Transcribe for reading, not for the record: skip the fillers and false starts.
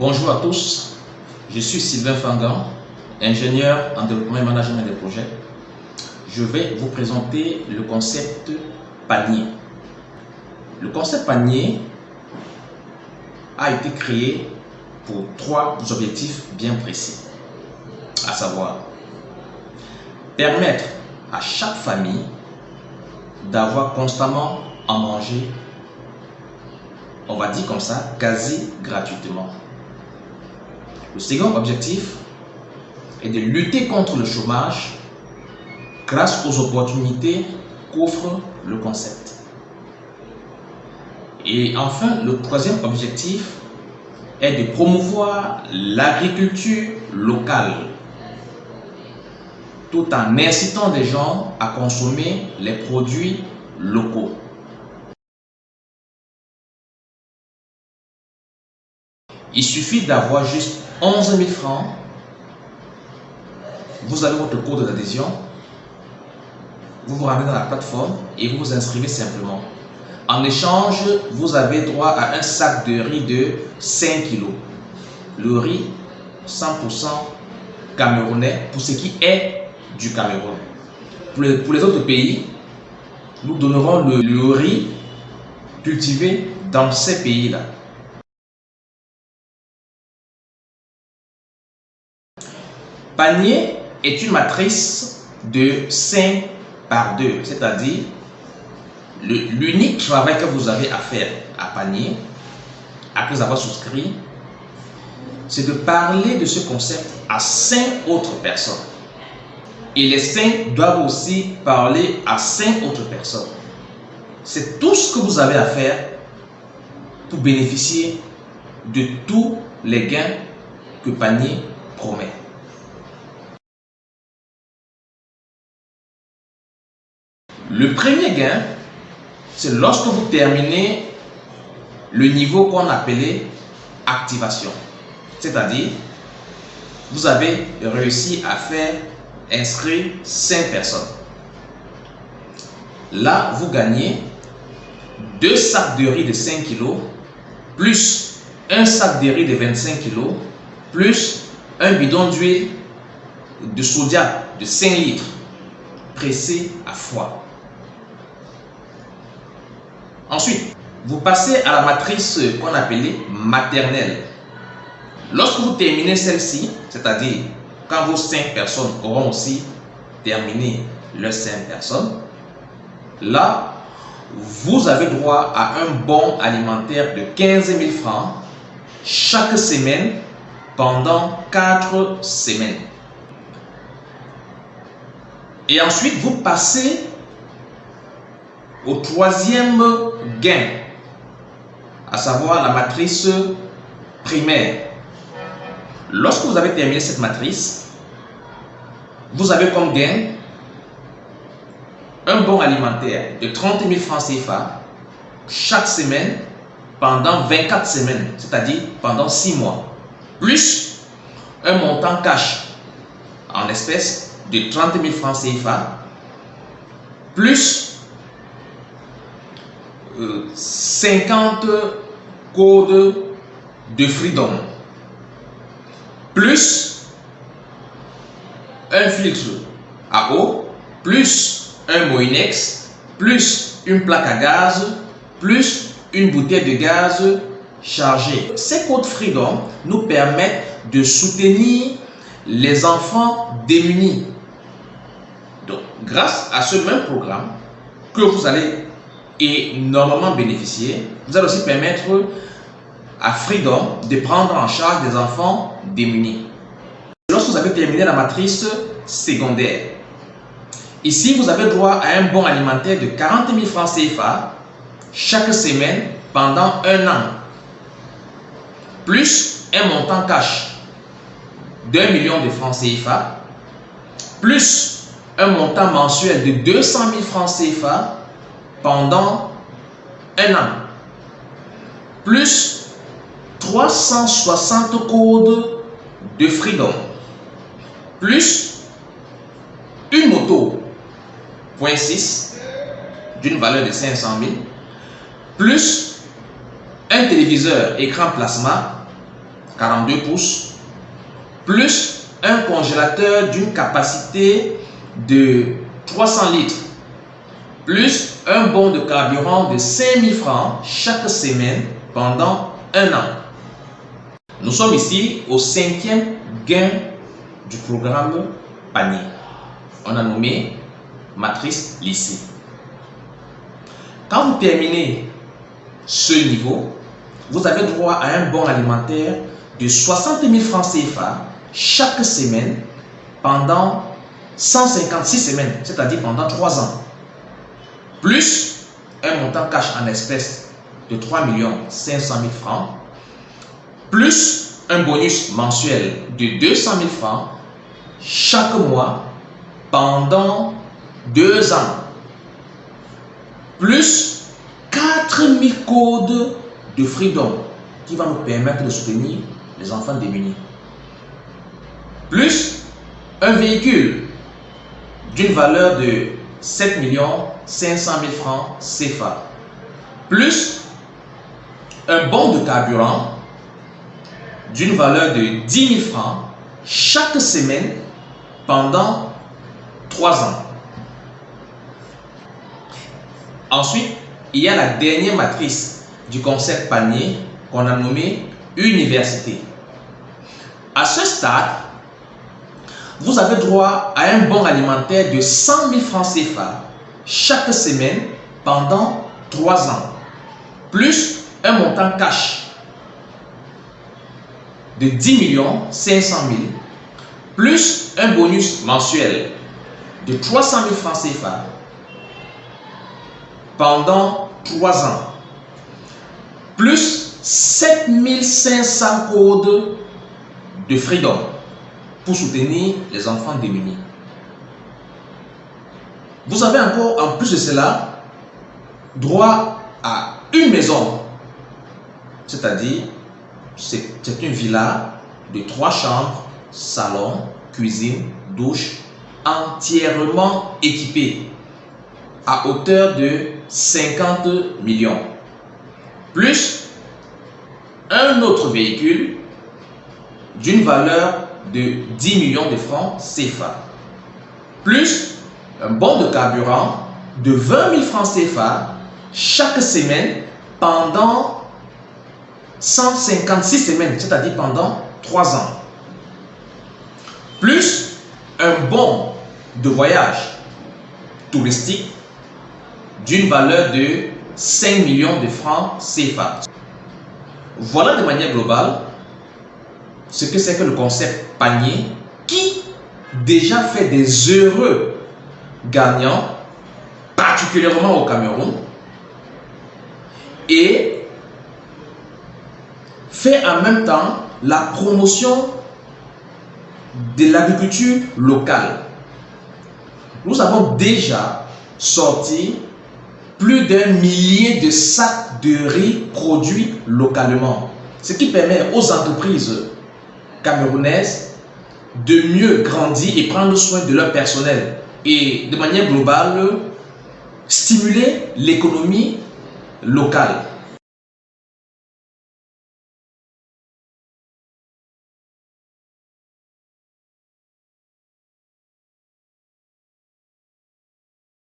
Bonjour à tous, je suis Sylvain Fangan, ingénieur en développement et management des projets. Je vais vous présenter le concept panier. Le concept panier a été créé pour trois objectifs bien précis, à savoir permettre à chaque famille d'avoir constamment à manger, on va dire comme ça, quasi gratuitement. Le second objectif est de lutter contre le chômage grâce aux opportunités qu'offre le concept. Et enfin, le troisième objectif est de promouvoir l'agriculture locale tout en incitant les gens à consommer les produits locaux. Il suffit d'avoir juste 11 000 francs, vous avez votre code d'adhésion, vous vous rendez dans la plateforme et vous vous inscrivez simplement. En échange, vous avez droit à un sac de riz de 5 kg. Le riz 100% camerounais pour ce qui est du Cameroun. Pour les autres pays, nous donnerons le riz cultivé dans ces pays-là. Panier est une matrice de 5 par 2, c'est-à-dire l'unique travail que vous avez à faire à Panier, après avoir souscrit, c'est de parler de ce concept à 5 autres personnes. Et les 5 doivent aussi parler à 5 autres personnes. C'est tout ce que vous avez à faire pour bénéficier de tous les gains que Panier promet. Le premier gain, c'est lorsque vous terminez le niveau qu'on appelait activation. C'est-à-dire, vous avez réussi à faire inscrire 5 personnes. Là, vous gagnez 2 sacs de riz de 5 kg, plus un sac de riz de 25 kg, plus un bidon d'huile de sodia de 5 litres, pressé à froid. Ensuite, vous passez à la matrice qu'on appelait maternelle. Lorsque vous terminez celle-ci, c'est-à-dire quand vos 5 personnes auront aussi terminé leurs 5 personnes, là, vous avez droit à un bon alimentaire de 15 000 francs chaque semaine pendant 4 semaines. Et ensuite, vous passez au troisième gain, à savoir la matrice primaire. Lorsque vous avez terminé cette matrice, vous avez comme gain un bon alimentaire de 30 000 francs CFA chaque semaine pendant 24 semaines, c'est-à-dire pendant 6 mois, plus un montant cash en espèces de 30 000 francs CFA, plus 50 codes de Freedom, plus un filtre à eau, plus un Moinex, plus une plaque à gaz, plus une bouteille de gaz chargée. Ces codes Freedom nous permettent de soutenir les enfants démunis. Donc, grâce à ce même programme que vous allez énormément bénéficier, vous allez aussi permettre à Freedom de prendre en charge des enfants démunis. Lorsque vous avez terminé la matrice secondaire, ici vous avez droit à un bon alimentaire de 40 000 francs CFA chaque semaine pendant 1 an, plus un montant cash d'1 million de francs CFA, plus un montant mensuel de 200 000 francs CFA pendant 1 an, plus 360 codes de Freedom, plus une moto .6 d'une valeur de 500 000, plus un téléviseur écran plasma 42 pouces, plus un congélateur d'une capacité de 300 litres, plus un bon de carburant de 5000 francs chaque semaine pendant un an. Nous sommes ici au 5e gain du programme panier. On a nommé matrice lycée. Quand vous terminez ce niveau, vous avez droit à un bon alimentaire de 60 000 francs CFA chaque semaine pendant 156 semaines, c'est-à-dire pendant 3 ans. Plus un montant cash en espèces de 3 500 000 francs, plus un bonus mensuel de 200 000 francs chaque mois pendant 2 ans, plus 4000 codes de Freedom qui va nous permettre de soutenir les enfants démunis, plus un véhicule d'une valeur de 7 500 000 francs CFA, plus un bon de carburant d'une valeur de 10 000 francs chaque semaine pendant 3 ans. Ensuite, il y a la dernière matrice du concept panier qu'on a nommé université. À ce stade, vous avez droit à un bon alimentaire de 100 000 francs CFA chaque semaine pendant 3 ans, plus un montant cash de 10 500 000, plus un bonus mensuel de 300 000 francs CFA pendant 3 ans, plus 7500 codes de Freedom pour soutenir les enfants démunis. Vous avez encore, en plus de cela, droit à une maison, c'est-à-dire c'est une villa de 3 chambres, salon, cuisine, douche, entièrement équipée à hauteur de 50 millions, plus un autre véhicule d'une valeur de 10 millions de francs CFA, plus un bon de carburant de 20 000 francs CFA chaque semaine pendant 156 semaines, c'est-à-dire pendant 3 ans, plus un bon de voyage touristique d'une valeur de 5 millions de francs CFA. Voilà de manière globale ce que c'est que le concept panier qui déjà fait des heureux gagnants, particulièrement au Cameroun, et fait en même temps la promotion de l'agriculture locale. Nous avons déjà sorti plus d'1 millier de sacs de riz produits localement, ce qui permet aux entreprises camerounaises de mieux grandir et prendre soin de leur personnel et de manière globale stimuler l'économie locale.